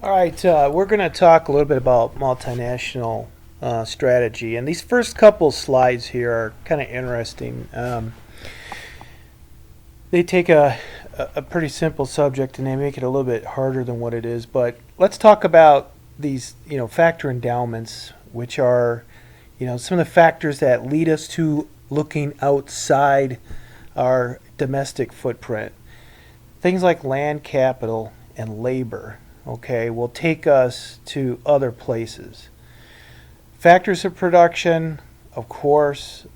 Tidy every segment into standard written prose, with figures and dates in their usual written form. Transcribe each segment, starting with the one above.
All right, we're going to talk a little bit about multinational strategy, and these first couple slides here are kind of interesting. They take a pretty simple subject and they make it a little bit harder than what it is. But let's talk about these, factor endowments, which are, some of the factors that lead us to looking outside our domestic footprint. Things like land capital and labor, okay, will take us to other places. Factors of production, of course,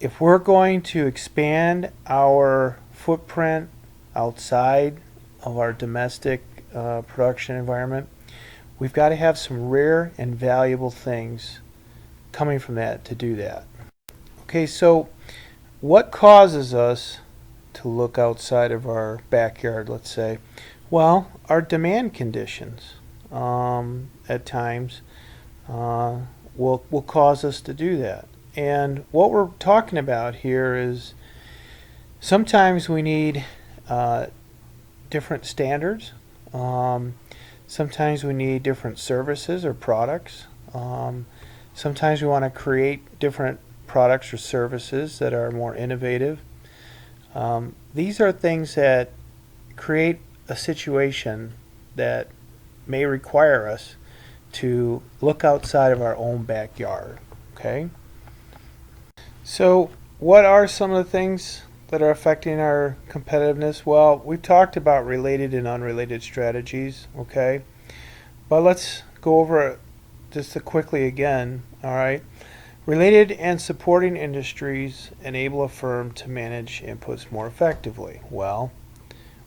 if we're going to expand our footprint outside of our domestic production environment, we've got to have some rare and valuable things coming from that to do that. Okay, so what causes us to look outside of our backyard, let's say? Well, our demand conditions at times will cause us to do that. And what we're talking about here is sometimes we need different standards. Sometimes we need different services or products. Sometimes we want to create different products or services that are more innovative. These are things that create a situation that may require us to look outside of our own backyard. Okay? So, what are some of the things that are affecting our competitiveness? Well, we've talked about related and unrelated strategies, okay? But let's go over it just quickly again, all right? Related and supporting industries enable a firm to manage inputs more effectively. Well,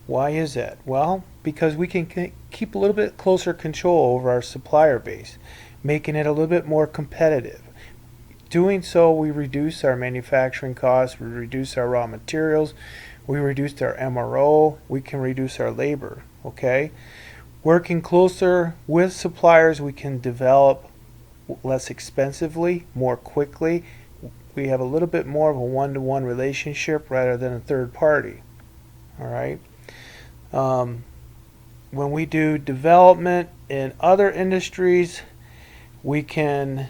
why is that? Well, because we can keep a little bit closer control over our supplier base, making it a little bit more competitive. Doing so, we reduce our manufacturing costs, we reduce our raw materials, we reduce our MRO, we can reduce our labor, okay? Working closer with suppliers, we can develop less expensively, more quickly. We have a little bit more of a one-to-one relationship rather than a third party, all right? When we do development in other industries, we can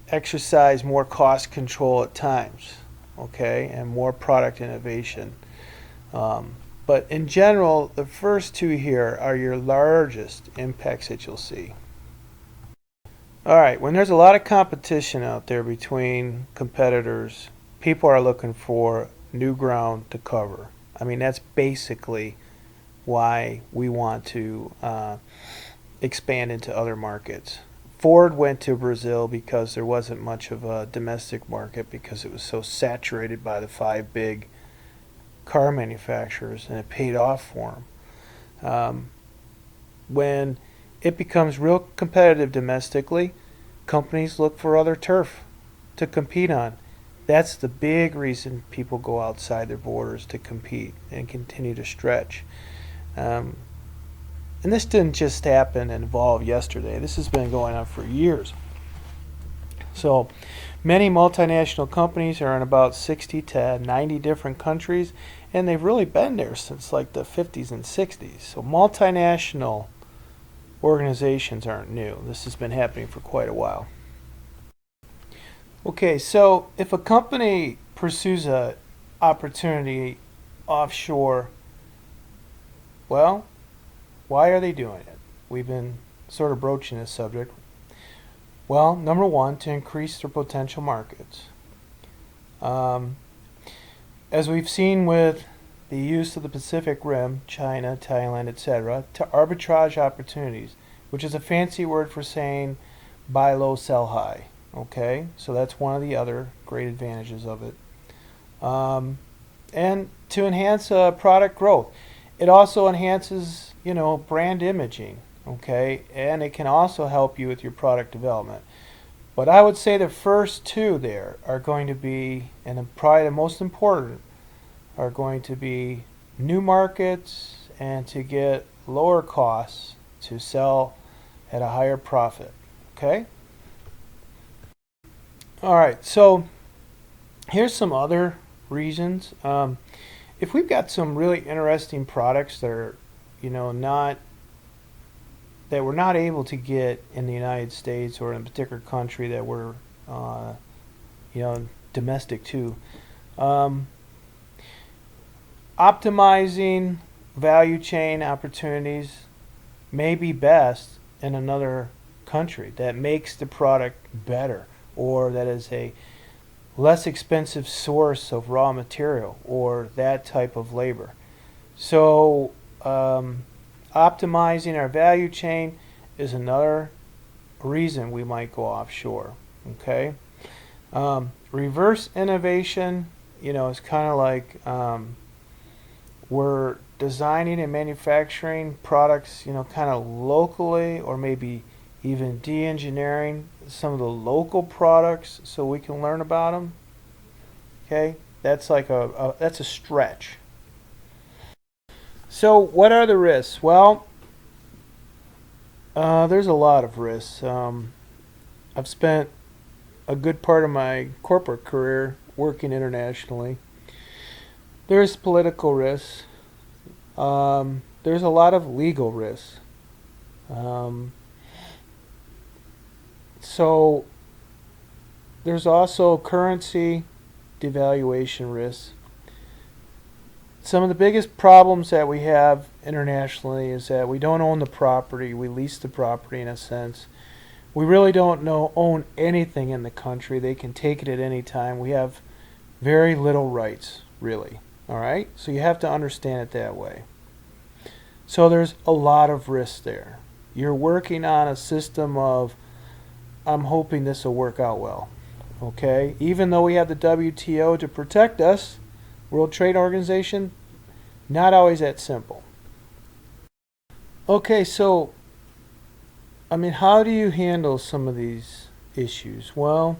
exercise more cost control at times, okay, and more product innovation. But in general, the first two here are your largest impacts that you'll see. All right, when there's a lot of competition out there between competitors, people are looking for new ground to cover. I mean, that's basically why we want to expand into other markets. Ford went to Brazil because there wasn't much of a domestic market because it was so saturated by the five big car manufacturers, and it paid off for them. When it becomes real competitive domestically, companies look for other turf to compete on. That's the big reason people go outside their borders to compete and continue to stretch. And this didn't just happen and evolve yesterday. This has been going on for years. So many multinational companies are in about 60 to 90 different countries, and they've really been there since like the 50s and 60s. So multinational organizations aren't new. This has been happening for quite a while. Okay, so if a company pursues a opportunity offshore, well, why are they doing it? We've been sort of broaching this subject. Well, number one, to increase their potential markets. As we've seen with the use of the Pacific Rim, China, Thailand, etc., to arbitrage opportunities, which is a fancy word for saying buy low, sell high. Okay, so that's one of the other great advantages of it. And to enhance product growth. It also enhances, brand imaging, okay? And it can also help you with your product development. But I would say the first two there are going to be, and probably the most important, are going to be new markets and to get lower costs to sell at a higher profit, okay? All right, so here's some other reasons. If we've got some really interesting products that are not that we're not able to get in the United States or in a particular country that we're domestic to. Um, Optimizing value chain opportunities may be best in another country that makes the product better, or that is a less expensive source of raw material or that type of labor. So, optimizing our value chain is another reason we might go offshore. Okay. Reverse innovation, is kind of like we're designing and manufacturing products, kind of locally, or maybe even de-engineering some of the local products so we can learn about them. Okay, that's like that's a stretch. So, what are the risks? Well, there's a lot of risks. I've spent a good part of my corporate career working internationally. There's political risks. There's a lot of legal risks. Um, so there's also currency devaluation risks. Some of the biggest problems that we have internationally is that we don't own the property. We lease the property in a sense. We really don't own anything in the country. They can take it at any time. We have very little rights, really. All right? So you have to understand it that way. So there's a lot of risks there. You're working on a system of, I'm hoping this will work out well. Okay? Even though we have the WTO to protect us, World Trade Organization, not always that simple. Okay, so, how do you handle some of these issues? Well,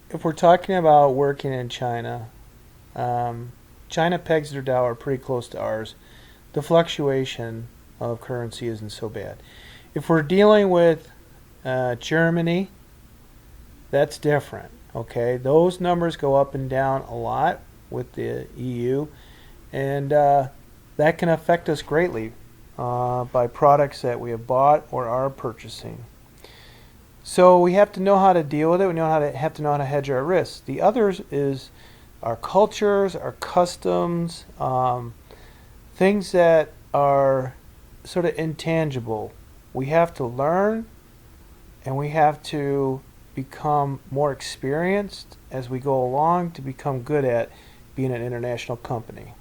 if we're talking about working in China, China pegs their dollar pretty close to ours. The fluctuation of currency isn't so bad. If we're dealing with Germany, that's different. Okay, those numbers go up and down a lot with the EU, and that can affect us greatly by products that we have bought or are purchasing. So we have to know how to deal with it. We have to know how to hedge our risks. The others is our cultures, our customs, things that are sort of intangible. We have to learn, and we have to become more experienced as we go along to become good at being an international company.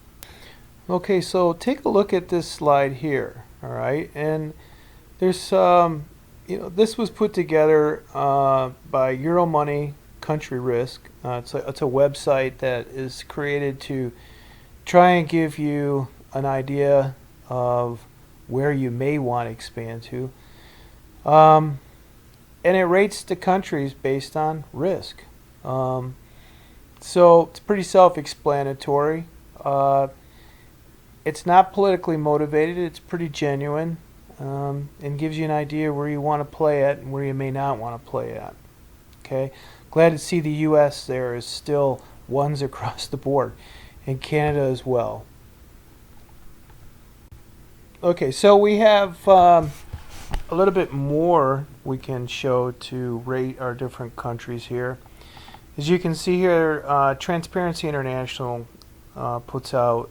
Okay, so take a look at this slide here, all right? And there's this was put together by Euromoney Country Risk. It's a website that is created to try and give you an idea of where you may want to expand to. And it rates the countries based on risk. So it's pretty self-explanatory. It's not politically motivated. It's pretty genuine, and gives you an idea where you want to play at and where you may not want to play at. Okay, glad to see the U.S. there is still ones across the board, and Canada as well. Okay, so we have a little bit more we can show to rate our different countries here. As you can see here, Transparency International puts out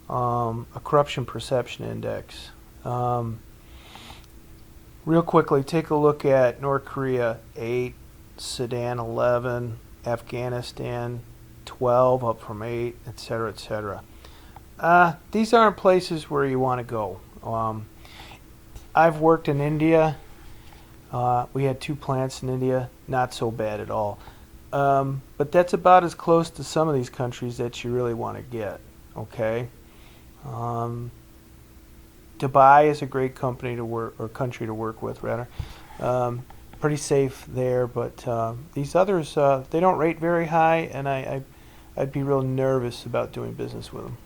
a corruption perception index. Real quickly, take a look at North Korea 8, Sudan 11, Afghanistan 12, up from 8, etc., etc. These aren't places where you want to go. I've worked in India. We had 2 plants in India. Not so bad at all. But that's about as close to some of these countries that you really want to get. Okay. Dubai is a great company to work, or country to work with, rather. Pretty safe there, but these others, they don't rate very high, and I'd be real nervous about doing business with them.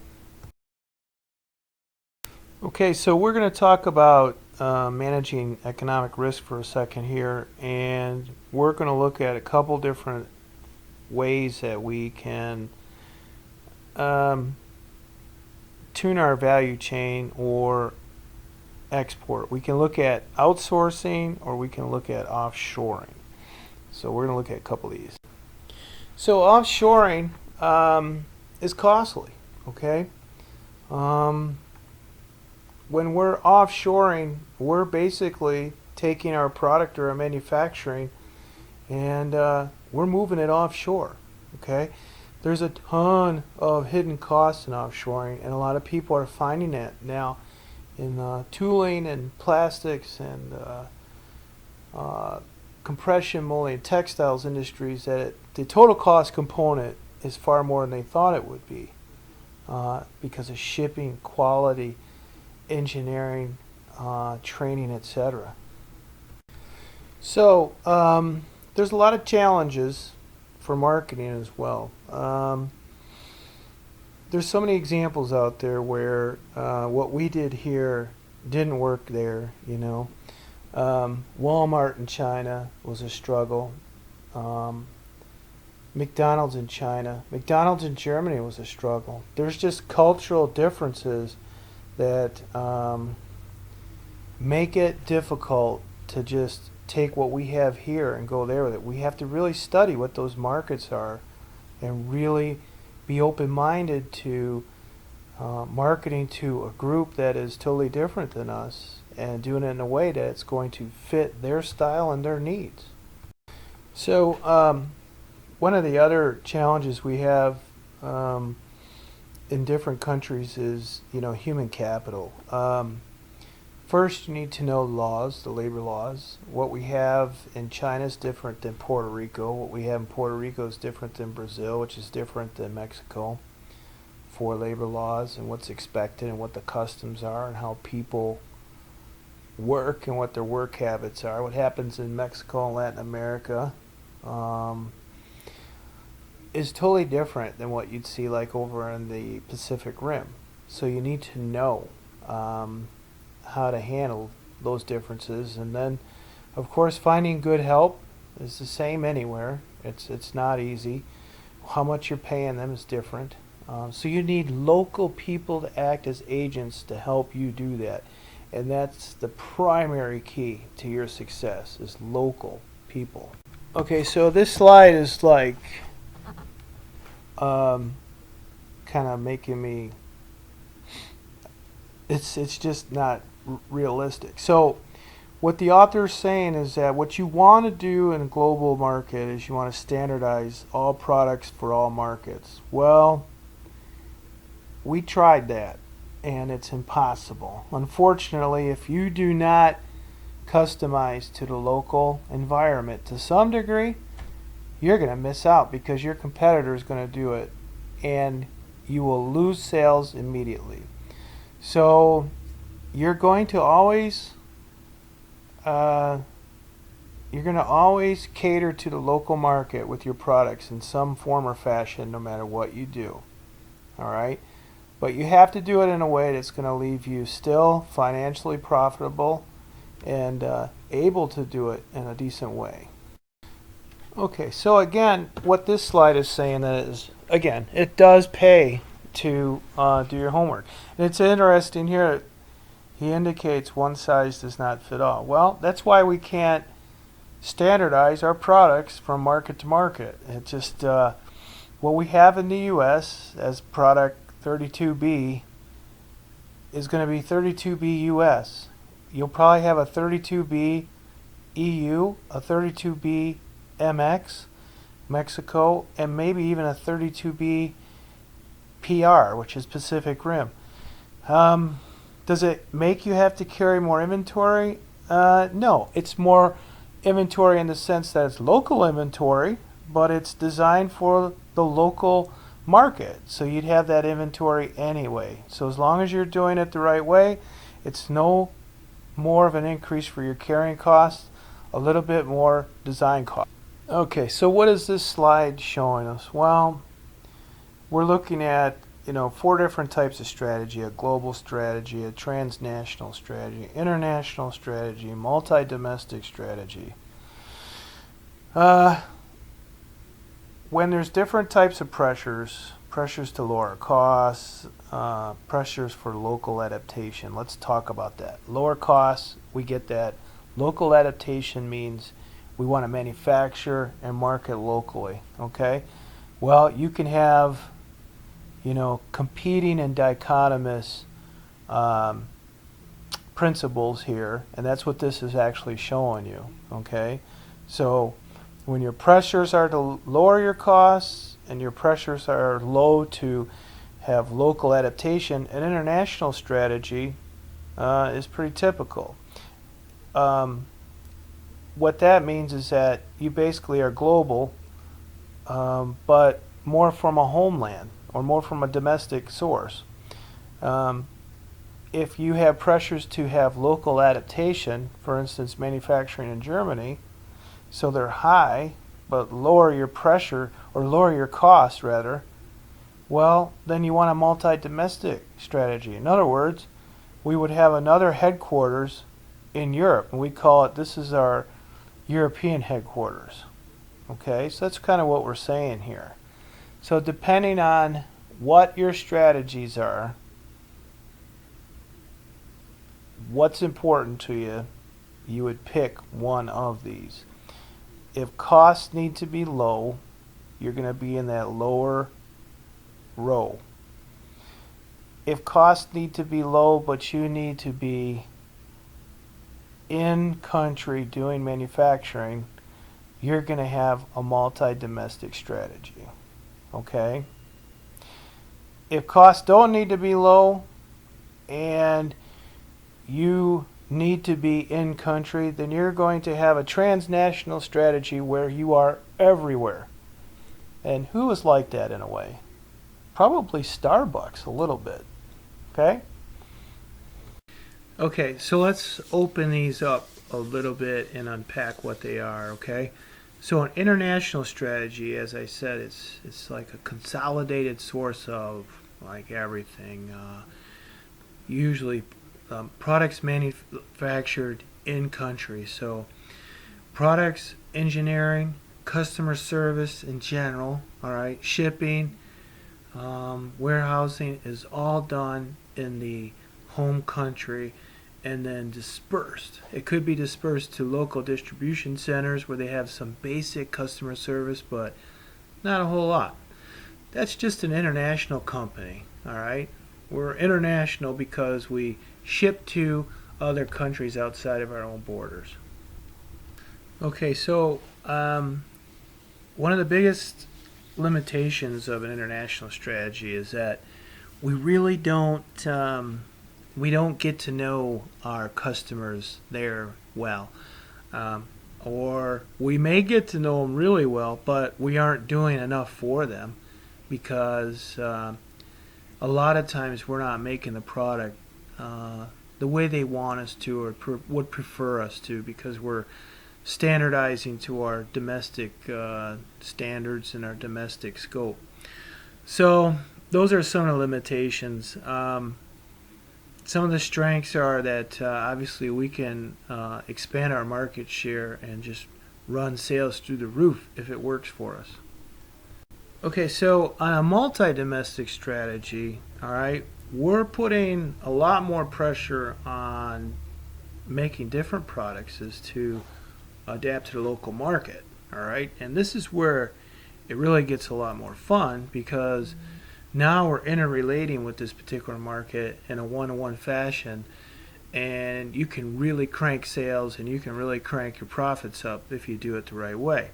Okay, so we're going to talk about managing economic risk for a second here, and we're going to look at a couple different ways that we can tune our value chain or export. We can look at outsourcing or we can look at offshoring. So we're going to look at a couple of these. So offshoring is costly, okay? When we're offshoring, we're basically taking our product or our manufacturing and we're moving it offshore, okay? There's a ton of hidden costs in offshoring, and a lot of people are finding that now in tooling and plastics and compression molding, textiles industries, that the total cost component is far more than they thought it would be because of shipping, quality, engineering, training, etc. So there's a lot of challenges for marketing as well. There's so many examples out there where what we did here didn't work there, you know. Walmart in China was a struggle. McDonald's in China. McDonald's in Germany was a struggle. There's just cultural differences that make it difficult to just take what we have here and go there with it. We have to really study what those markets are and really be open-minded to marketing to a group that is totally different than us and doing it in a way that it's going to fit their style and their needs. So one of the other challenges we have in different countries is, you know, human capital. First, you need to know laws, the labor laws. What we have in China is different than Puerto Rico. What we have in Puerto Rico is different than Brazil, which is different than Mexico for labor laws and what's expected and what the customs are and how people work and what their work habits are. What happens in Mexico and Latin America is totally different than what you'd see like over in the Pacific Rim. So you need to know how to handle those differences, and then of course finding good help is the same anywhere. It's not easy. How much you're paying them is different. So you need local people to act as agents to help you do that, and that's the primary key to your success, is local people. Okay, so this slide is like kind of making me, it's just not realistic. So what the author is saying is that what you want to do in a global market is you want to standardize all products for all markets. Well, we tried that and it's impossible. Unfortunately, if you do not customize to the local environment to some degree, you're going to miss out because your competitor is going to do it and you will lose sales immediately. So you're going to always cater to the local market with your products in some form or fashion, no matter what you do. All right, but you have to do it in a way that's going to leave you still financially profitable and able to do it in a decent way. Okay, so again, what this slide is saying is, again, it does pay to do your homework. And it's interesting here. He indicates one size does not fit all. Well, that's why we can't standardize our products from market to market. It's just what we have in the U.S. as product 32B is going to be 32B U.S. You'll probably have a 32B EU, a 32B MX, Mexico, and maybe even a 32B PR, which is Pacific Rim. Does it make you have to carry more inventory? No, it's more inventory in the sense that it's local inventory, but it's designed for the local market. So you'd have that inventory anyway. So as long as you're doing it the right way, it's no more of an increase for your carrying costs, a little bit more design cost. Okay, so what is this slide showing us? Well, we're looking at 4 different types of strategy: a global strategy, a transnational strategy, international strategy, multi-domestic strategy. When there's different types of pressures pressures to lower costs, pressures for local adaptation. Let's talk about that. Lower costs, we get that. Local adaptation means we want to manufacture and market locally, okay? Well, you can have, competing and dichotomous principles here, and that's what this is actually showing you, okay? So when your pressures are to lower your costs and your pressures are low to have local adaptation, an international strategy is pretty typical. What that means is that you basically are global, but more from a homeland or more from a domestic source. If you have pressures to have local adaptation, for instance, manufacturing in Germany, so they're high, but lower your pressure, or lower your costs rather, well, then you want a multi-domestic strategy. In other words, we would have another headquarters in Europe, and we call it, this is our European headquarters. Okay, so that's kind of what we're saying here. So depending on what your strategies are, what's important to you, you would pick one of these. If costs need to be low, you're going to be in that lower row. If costs need to be low, but you need to be in country doing manufacturing, you're going to have a multi-domestic strategy. Okay? If costs don't need to be low and you need to be in country, then you're going to have a transnational strategy where you are everywhere. And who is like that in a way? Probably Starbucks a little bit. Okay? Okay, so let's open these up a little bit and unpack what they are, okay? So an international strategy, as I said, it's like a consolidated source of like everything. Usually products manufactured in country. So products, engineering, customer service in general, all right, shipping, warehousing is all done in the home country and then dispersed. It could be dispersed to local distribution centers where they have some basic customer service, but not a whole lot. That's just an international company, all right? We're international because we ship to other countries outside of our own borders. Okay, so one of the biggest limitations of an international strategy is that we really don't get to know our customers there well, or we may get to know them really well, but we aren't doing enough for them because a lot of times we're not making the product the way they want us to or would prefer us to, because we're standardizing to our domestic standards and our domestic scope. So those are some of the limitations. Some of the strengths are that obviously we can expand our market share and just run sales through the roof if it works for us. Okay, so on a multi-domestic strategy, all right, we're putting a lot more pressure on making different products as to adapt to the local market, all right? And this is where it really gets a lot more fun, because now we're interrelating with this particular market in a one-to-one fashion, and you can really crank sales and you can really crank your profits up if you do it the right way.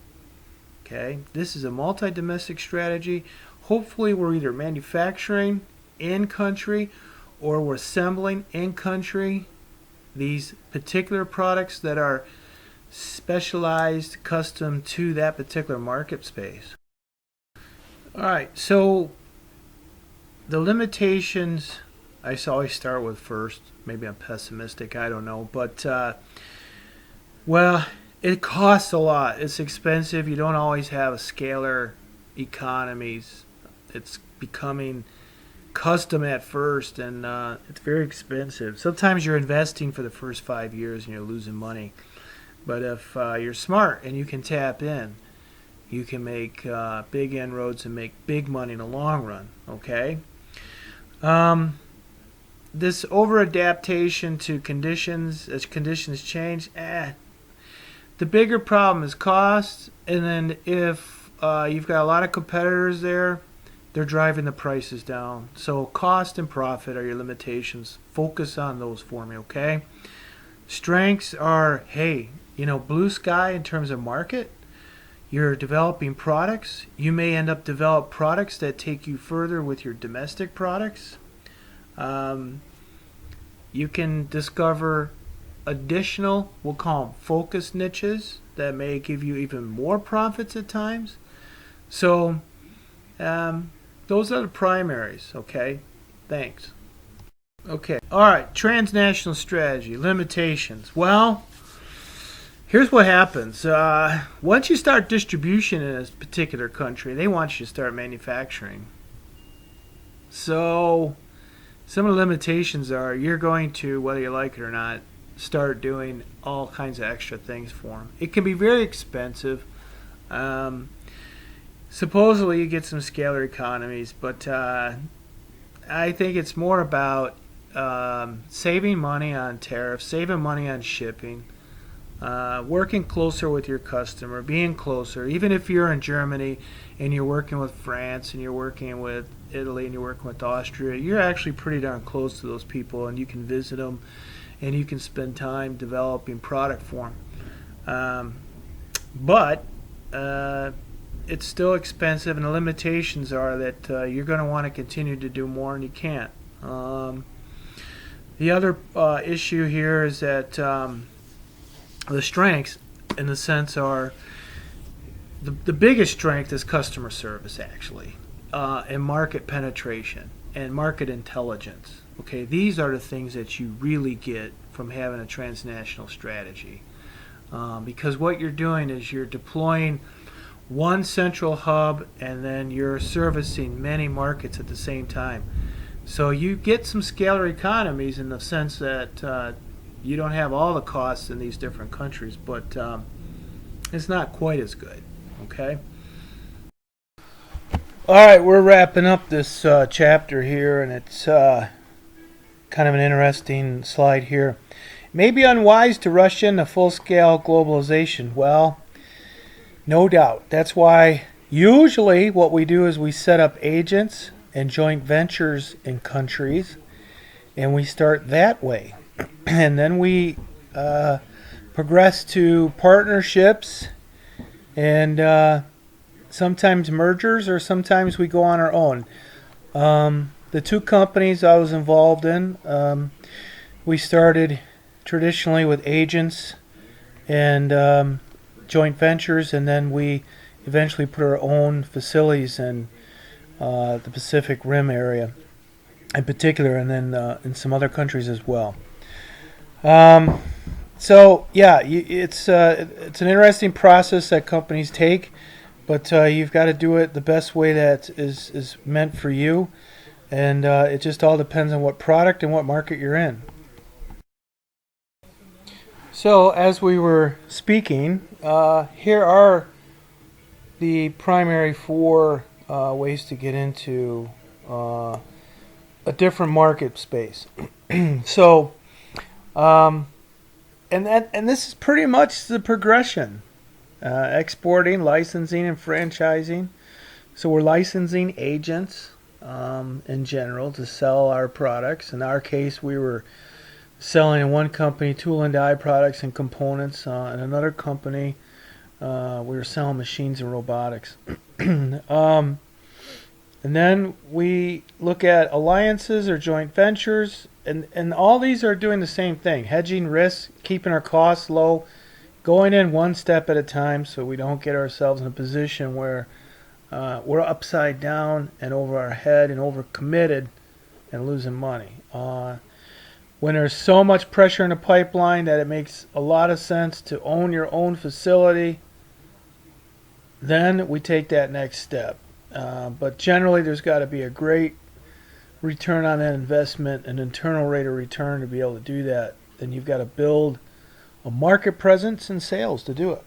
Okay, this is a multi-domestic strategy. Hopefully we're either manufacturing in country or we're assembling in country these particular products that are specialized, custom to that particular market space. Alright, so the limitations I always start with first. Maybe I'm pessimistic, I don't know, but well, it costs a lot. It's expensive. You don't always have a scalar economies. It's becoming custom at first, and it's very expensive. Sometimes you're investing for the first 5 years and you're losing money. But if you're smart and you can tap in, you can make big inroads and make big money in the long run. Okay. This over-adaptation to conditions, as conditions change, the bigger problem is cost, and then if you've got a lot of competitors there, they're driving the prices down. So cost and profit are your limitations. Focus on those for me, okay? Strengths are, hey, blue sky in terms of market. You're developing products. You may end up develop products that take you further with your domestic products. You can discover additional, we'll call them focus niches, that may give you even more profits at times. So those are the primaries, okay? Thanks. Okay, all right, transnational strategy, limitations. Well, here's what happens. Once you start distribution in a particular country, they want you to start manufacturing. So some of the limitations are you're going to, whether you like it or not, start doing all kinds of extra things for them. It can be very expensive. Supposedly you get some scalar economies, but I think it's more about saving money on tariffs, saving money on shipping, working closer with your customer, being closer. Even if you're in Germany and you're working with France and you're working with Italy and you're working with Austria, you're actually pretty darn close to those people, and you can visit them and you can spend time developing product for them. But it's still expensive, and the limitations are that you're going to want to continue to do more, and you can't. The other issue here is that the strengths, in a sense, are the biggest strength is customer service, actually, and market penetration and market intelligence. Okay, these are the things that you really get from having a transnational strategy, because what you're doing is you're deploying one central hub, and then you're servicing many markets at the same time. So you get some scalar economies in the sense that you don't have all the costs in these different countries, but it's not quite as good. Okay. All right, we're wrapping up this chapter here, and it's kind of an interesting slide here. It may be unwise to rush into full-scale globalization. Well, no doubt. That's why usually what we do is we set up agents and joint ventures in countries, and we start that way. And then we progress to partnerships and sometimes mergers, or sometimes we go on our own. The two companies I was involved in, we started traditionally with agents and joint ventures, and then we eventually put our own facilities in the Pacific Rim area in particular, and then in some other countries as well. So yeah, it's an interesting process that companies take, but you've got to do it the best way that is meant for you, and it just all depends on what product and what market you're in. So as we were speaking, here are the primary four ways to get into a different market space. So, and this is pretty much the progression: exporting, licensing, and franchising. So we're licensing agents in general to sell our products. In our case, we were selling in one company tool and die products and components. In another company, we were selling machines and robotics. And then we look at alliances or joint ventures, and all these are doing the same thing: hedging risks, keeping our costs low, going in one step at a time so we don't get ourselves in a position where we're upside down and over our head and overcommitted and losing money. When there's so much pressure in the pipeline that it makes a lot of sense to own your own facility, then we take that next step. But generally, there's got to be a great return on that investment, an internal rate of return to be able to do that. Then you've got to build a market presence and sales to do it.